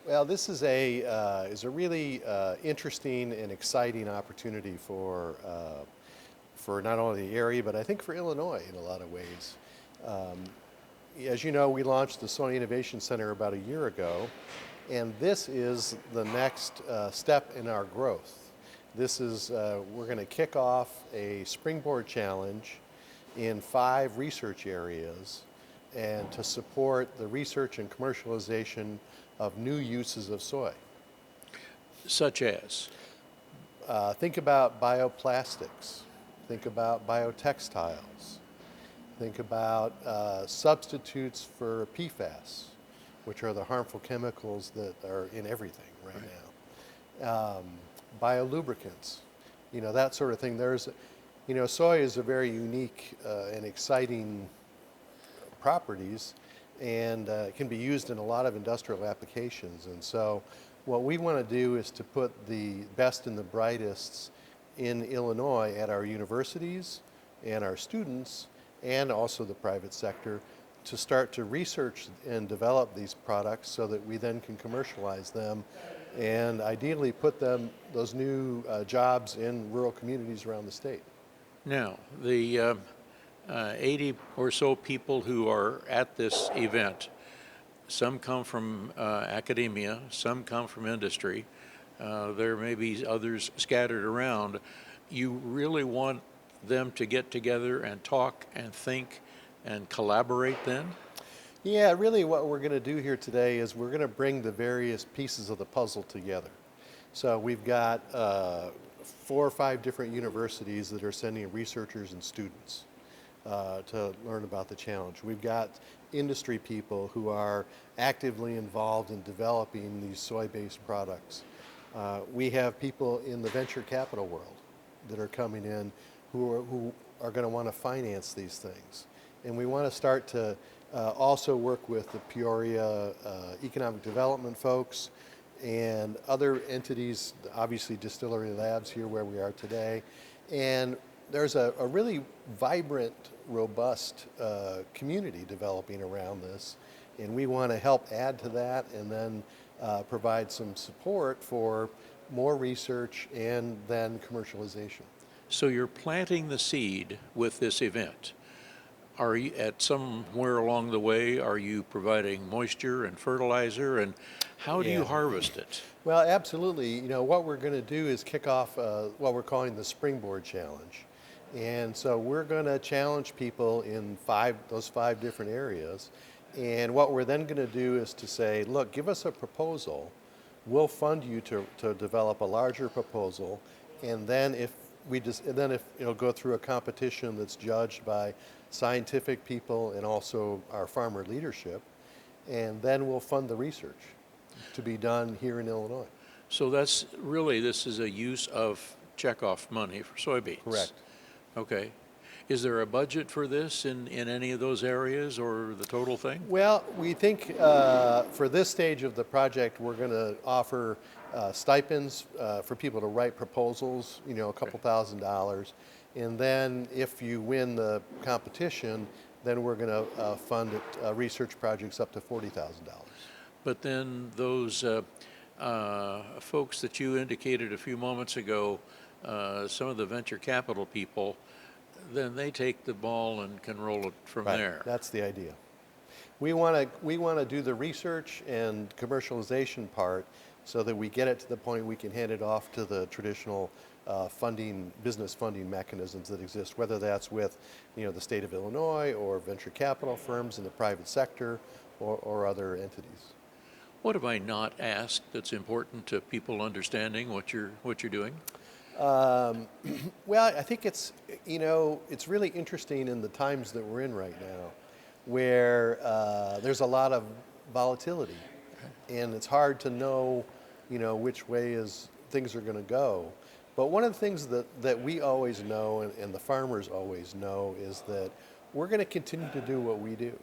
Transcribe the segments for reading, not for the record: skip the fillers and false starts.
Well, this is a really interesting and exciting opportunity for not only the area, but I think for Illinois in a lot of ways. Um, as you know, we launched the Soy Innovation Center about a year ago, and this is the next step in our growth. We're going to kick off a springboard challenge in 5 research areas and to support the research and commercialization of new uses of soy. Such as? Think about bioplastics, think about biotextiles, think about substitutes for PFAS, which are the harmful chemicals that are in everything right now. Biolubricants, that sort of thing. Soy is a very unique and exciting properties, and it can be used in a lot of industrial applications. And so what we want to do is to put the best and the brightest in Illinois at our universities and our students and also the private sector to start to research and develop these products so that we then can commercialize them and ideally put those new jobs in rural communities around the state. Now, the 80 or so people who are at this event, some come from academia, some come from industry, there may be others scattered around. You really want them to get together and talk and think and collaborate then? Yeah, really what we're going to do here today is we're going to bring the various pieces of the puzzle together. So we've got 4 or 5 different universities that are sending researchers and students to learn about the challenge. We've got industry people who are actively involved in developing these soy-based products. We have people in the venture capital world that are coming in who are going to want to finance these things. And we want to start to also work with the Peoria economic development folks and other entities, obviously Distillery Labs here where we are today. And there's a really vibrant, robust community developing around this. And we want to help add to that and then provide some support for more research and then commercialization. So you're planting the seed with this event. Are you, at somewhere along the way, are you providing moisture and fertilizer, and how do you harvest it? Well, absolutely. What we're going to do is kick off what we're calling the Springboard Challenge. And so we're going to challenge people in those 5 different areas. And what we're then going to do is to say, look, give us a proposal. We'll fund you to develop a larger proposal. And then if it'll go through a competition that's judged by scientific people and also our farmer leadership, and then we'll fund the research to be done here in Illinois. So this is a use of checkoff money for soybeans. Correct. Okay. Is there a budget for this in any of those areas, or the total thing? Well, we think for this stage of the project, we're going to offer stipends for people to write proposals, a couple $1,000s. And then if you win the competition, then we're going to fund research projects up to $40,000. But then those folks that you indicated a few moments ago, some of the venture capital people, then they take the ball and can roll it from there. That's the idea. We want to do the research and commercialization part so that we get it to the point we can hand it off to the traditional business funding mechanisms that exist, whether that's with the state of Illinois or venture capital firms in the private sector or other entities. What have I not asked that's important to people understanding what you're doing? Well, I think it's really interesting in the times that we're in right now, where there's a lot of volatility, and it's hard to know, which way things are going to go. But one of the things that we always know, and the farmers always know, is that we're going to continue to do what we do,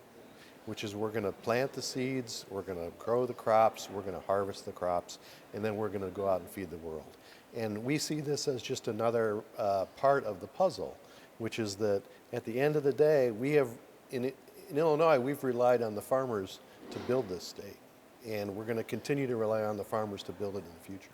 which is we're going to plant the seeds, we're going to grow the crops, we're going to harvest the crops, and then we're going to go out and feed the world. And we see this as just another part of the puzzle, which is that at the end of the day, we have, in Illinois, we've relied on the farmers to build this state. and we're going to continue to rely on the farmers to build it in the future.